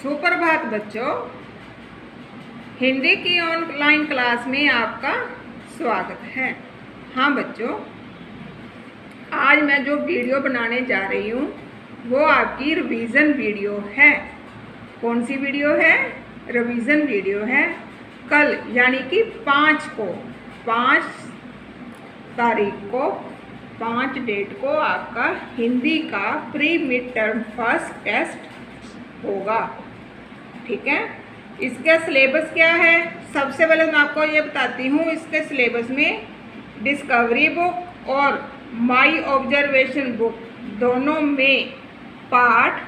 सुप्रभात बच्चों, हिंदी की ऑनलाइन क्लास में आपका स्वागत है। हाँ बच्चों, आज मैं जो वीडियो बनाने जा रही हूँ वो आपकी रिवीजन वीडियो है। कौन सी वीडियो है? रिवीजन वीडियो है। कल यानी कि 5 तारीख को 5 डेट को आपका हिंदी का pre mid term first test होगा। ठीक है, इसका सिलेबस क्या है? सबसे पहले मैं आपको ये बताती हूँ। इसके सिलेबस में डिस्कवरी बुक और माई ऑब्जर्वेशन बुक दोनों में पार्ट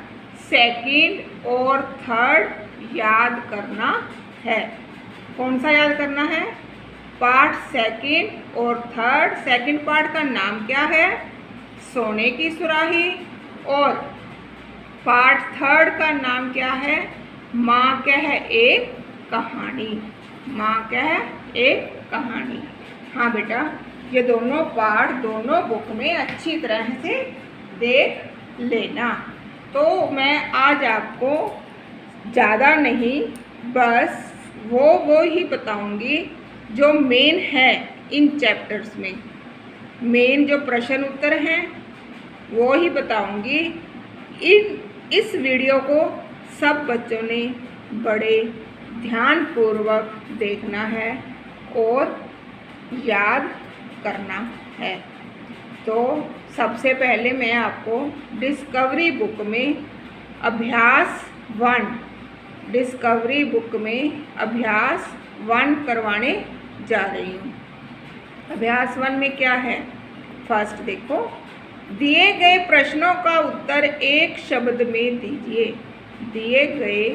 सेकंड और थर्ड याद करना है। कौन सा याद करना है? पार्ट सेकंड और थर्ड। सेकंड पार्ट का नाम क्या है? सोने की सुराही। और पार्ट थर्ड का नाम क्या है? माँ क्या है? एक कहानी। माँ क्या है? एक कहानी। हाँ बेटा, ये दोनों पार्ट दोनों बुक में अच्छी तरह से देख लेना। तो मैं आज आपको ज़्यादा नहीं, बस वो ही बताऊंगी जो मेन है इन चैप्टर्स में। मेन जो प्रश्न उत्तर हैं वो ही बताऊंगी। इस वीडियो को सब बच्चों ने बड़े ध्यानपूर्वक देखना है और याद करना है। तो सबसे पहले मैं आपको डिस्कवरी बुक में अभ्यास 1 करवाने जा रही हूँ। अभ्यास 1 में क्या है? फर्स्ट देखो, दिए गए प्रश्नों का उत्तर एक शब्द में दीजिए। दिए गए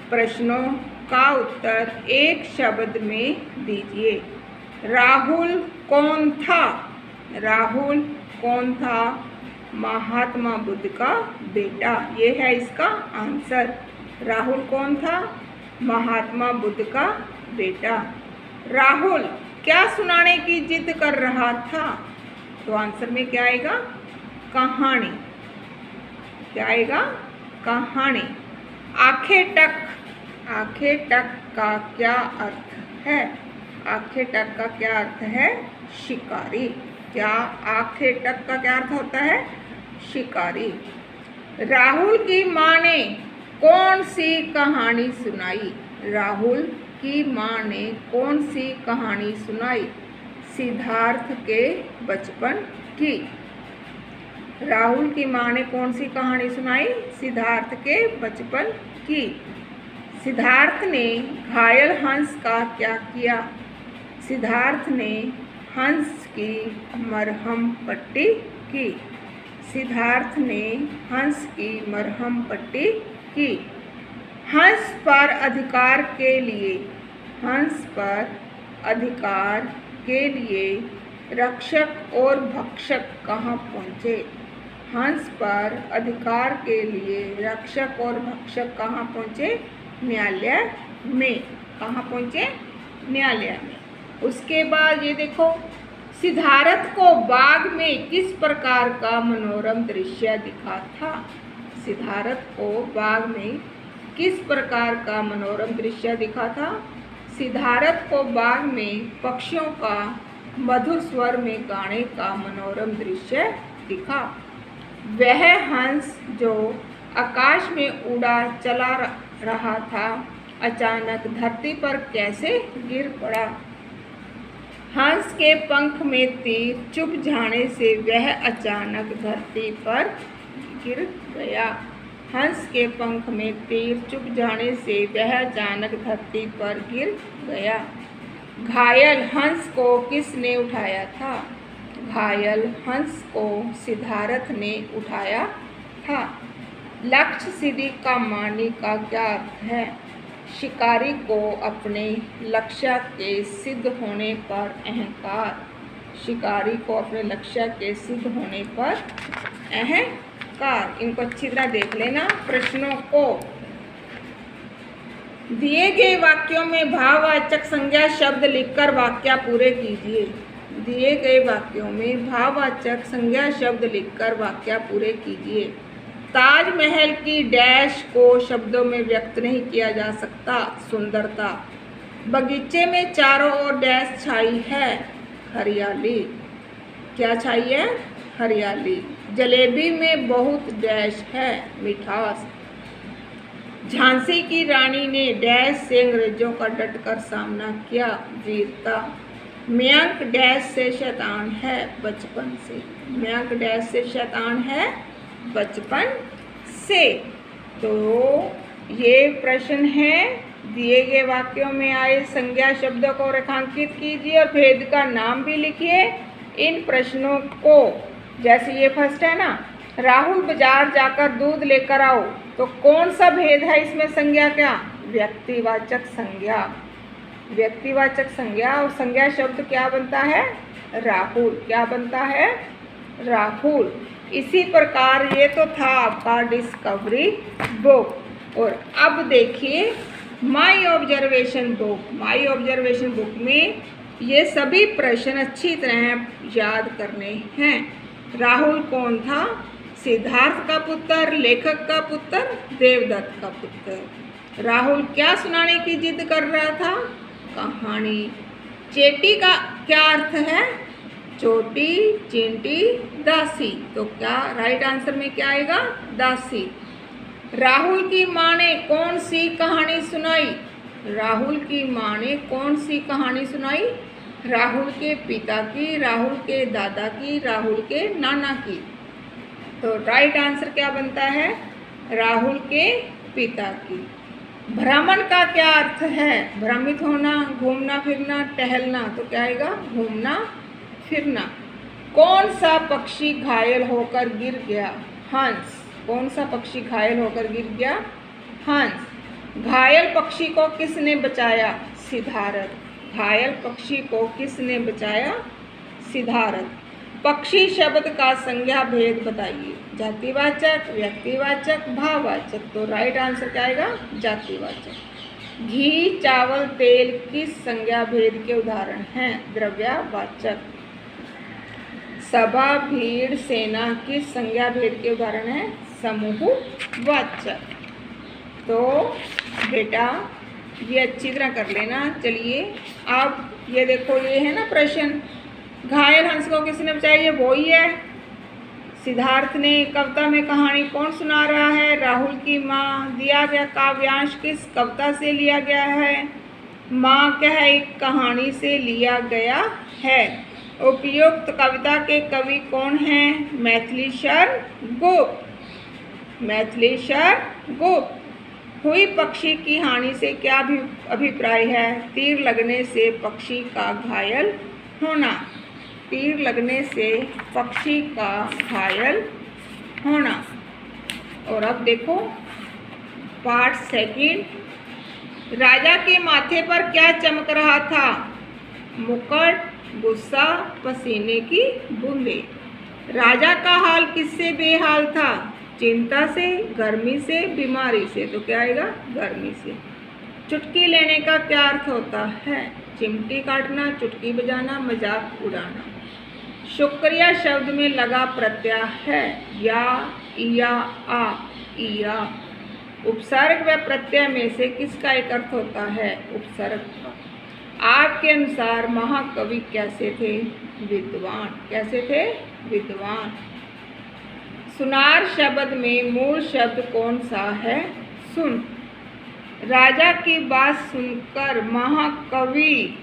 प्रश्नों का उत्तर एक शब्द में दीजिए। राहुल कौन था? राहुल कौन था? महात्मा बुद्ध का बेटा। ये है इसका आंसर। राहुल कौन था? महात्मा बुद्ध का बेटा। राहुल क्या सुनाने की जिद कर रहा था? तो आंसर में क्या आएगा? कहानी। क्या आएगा? कहानी। आंखें टक का क्या अर्थ है? आंखें टक का क्या अर्थ है? शिकारी। क्या आंखें टक का क्या अर्थ होता है? शिकारी। राहुल की माँ ने कौन सी कहानी सुनाई? राहुल की माँ ने कौन सी कहानी सुनाई? सिद्धार्थ के बचपन की। राहुल की माँ ने कौन सी कहानी सुनाई? सिद्धार्थ के बचपन की। सिद्धार्थ ने घायल हंस का क्या किया? सिद्धार्थ ने हंस की मरहम पट्टी की। सिद्धार्थ ने हंस की मरहम पट्टी की। हंस पर अधिकार के लिए, हंस पर अधिकार के लिए रक्षक और भक्षक कहाँ पहुँचे? हंस पर अधिकार के लिए रक्षक और भक्षक कहाँ पहुँचे? न्यायालय में। कहाँ पहुँचे? न्यायालय में। उसके बाद ये देखो, सिद्धार्थ को बाग में किस प्रकार का मनोरम दृश्य दिखा था? सिद्धार्थ को बाग में किस प्रकार का मनोरम दृश्य दिखा था? सिद्धार्थ को बाग में पक्षियों का मधुर स्वर में गाने का मनोरम दृश्य दिखा। वह हंस जो आकाश में उड़ा चला रहा था, अचानक धरती पर कैसे गिर पड़ा? हंस के पंख में तीर चुभ जाने से वह अचानक धरती पर गिर गया। हंस के पंख में तीर चुभ जाने से वह अचानक धरती पर गिर गया। घायल हंस को किसने उठाया था? घायल हंस को सिद्धार्थ ने उठाया था। लक्ष्य सिद्धि का मानी का क्या अर्थ है? शिकारी को अपने लक्ष्य के सिद्ध होने पर अहंकार। शिकारी को अपने लक्ष्य के सिद्ध होने पर अहंकार। इनको अच्छी तरह देख लेना प्रश्नों को। दिए गए वाक्यों में भाववाचक संज्ञा शब्द लिखकर वाक्य पूरे कीजिए। दिए गए वाक्यों में भाववाचक संज्ञा शब्द लिखकर वाक्य पूरे कीजिए। ताजमहल की डैश को शब्दों में व्यक्त नहीं किया जा सकता, सुंदरता। बगीचे में चारों ओर डैश छाई है, हरियाली। क्या छाई है? हरियाली। जलेबी में बहुत डैश है, मिठास। झांसी की रानी ने डैश से अंग्रेजों का डटकर सामना किया, वीरता। मयंक डैश से शैतान है, बचपन से। मयंक डैश से शैतान है, बचपन से। तो ये प्रश्न है, दिए गए वाक्यों में आए संज्ञा शब्दों को रेखांकित कीजिए और भेद का नाम भी लिखिए। इन प्रश्नों को, जैसे ये फर्स्ट है ना, राहुल बाजार जाकर दूध लेकर आओ, तो कौन सा भेद है इसमें? संज्ञा क्या? व्यक्तिवाचक संज्ञा। व्यक्तिवाचक संज्ञा। और संज्ञा शब्द क्या बनता है? राहुल। क्या बनता है? राहुल। इसी प्रकार ये तो था आपका डिस्कवरी बुक। और अब देखिए my observation book. My observation book में ये सभी प्रश्न अच्छी तरह याद करने हैं। राहुल कौन था? सिद्धार्थ का पुत्र, लेखक का पुत्र, देवदत्त का पुत्र। राहुल क्या सुनाने की जिद कर रहा था? कहानी। चेटी का क्या अर्थ है? चोटी, चिंटी, दासी। तो क्या राइट आंसर में क्या आएगा? दासी। राहुल की माँ ने कौन सी कहानी सुनाई? राहुल की माँ ने कौन सी कहानी सुनाई? राहुल के पिता की, राहुल के दादा की, राहुल के नाना की। तो राइट आंसर क्या बनता है? राहुल के पिता की। भ्रमण का क्या अर्थ है? भ्रमित होना, घूमना फिरना, टहलना। तो क्या आएगा? घूमना फिरना। कौन सा पक्षी घायल होकर गिर गया? हंस। कौन सा पक्षी घायल होकर गिर गया? हंस। घायल पक्षी को किसने बचाया? सिद्धार्थ। घायल पक्षी को किसने बचाया? सिद्धार्थ। पक्षी शब्द का संज्ञा भेद बताइए। जातिवाचक, व्यक्तिवाचक, भाववाचक। तो राइट आंसर क्या आएगा? जातिवाचक। घी, चावल, तेल किस संज्ञा भेद के उदाहरण हैं? द्रव्यवाचक। सभा, भीड़, सेना किस संज्ञा भेद के उदाहरण हैं? समूहवाचक। तो बेटा ये अच्छी तरह कर लेना। चलिए अब ये देखो, ये है ना प्रश्न, घायल हंस को किसने बचाया? ये वो ही है। सिद्धार्थ ने कविता में कहानी कौन सुना रहा है? राहुल की माँ। दिया गया काव्यांश किस कविता से लिया गया है? माँ कह एक कहानी से लिया गया है। उपयुक्त कविता के कवि कौन हैं? मैथिलीशरण गुप्त। मैथिलीशरण गुप्त। हुई पक्षी की हानि से क्या अभिप्राय है? तीर लगने से पक्षी का घायल होना। तीर लगने से पक्षी का घायल होना। और अब देखो पार्ट सेकंड। राजा के माथे पर क्या चमक रहा था? मुकुट, गुस्सा, पसीने की बूंदें। राजा का हाल किससे बेहाल था? चिंता से, गर्मी से, बीमारी से। तो क्या आएगा? गर्मी से। चुटकी लेने का क्या अर्थ होता है? चिमटी काटना, चुटकी बजाना, मजाक उड़ाना। शुक्रिया शब्द में लगा प्रत्यय है या, इया, आ, इया। उपसर्ग व प्रत्यय में से किसका एक अर्थ होता है? उपसर्ग का। आपके अनुसार महाकवि कैसे थे? विद्वान। कैसे थे? विद्वान। सुनार शब्द में मूल शब्द कौन सा है? सुन। राजा की बात सुनकर महाकवि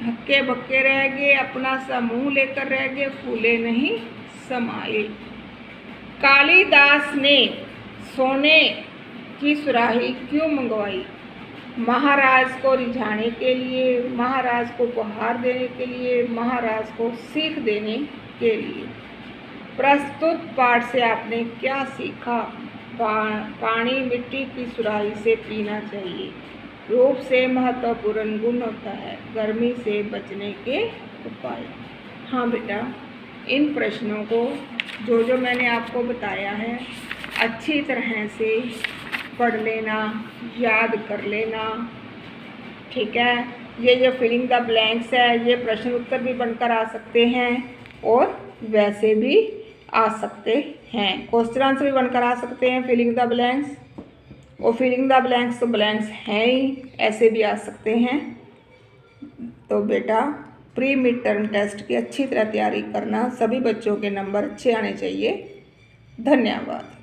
हक्के बक्के रह गए, अपना सा मुंह लेकर रह गए, फूले नहीं समाये। कालिदास ने सोने की सुराही क्यों मंगवाई? महाराज को रिझाने के लिए, महाराज को उपहार देने के लिए, महाराज को सीख देने के लिए। प्रस्तुत पाठ से आपने क्या सीखा? पानी मिट्टी की सुराही से पीना चाहिए। रूप से महत्वपूर्ण गुण होता है। गर्मी से बचने के उपाय। हाँ बेटा, इन प्रश्नों को जो मैंने आपको बताया है अच्छी तरह से पढ़ लेना, याद कर लेना, ठीक है। ये जो फिलिंग द ब्लैंक्स है, ये प्रश्न उत्तर भी बनकर आ सकते हैं और वैसे भी आ सकते हैं। क्वेश्चन आंसर भी बनकर आ सकते हैं, फिलिंग द ब्लैंक्स, और फिलिंग द ब्लैंक्स तो ब्लैंक्स हैं ही, ऐसे भी आ सकते हैं। तो बेटा प्री मिड टर्म टेस्ट की अच्छी तरह तैयारी करना, सभी बच्चों के नंबर अच्छे आने चाहिए। धन्यवाद।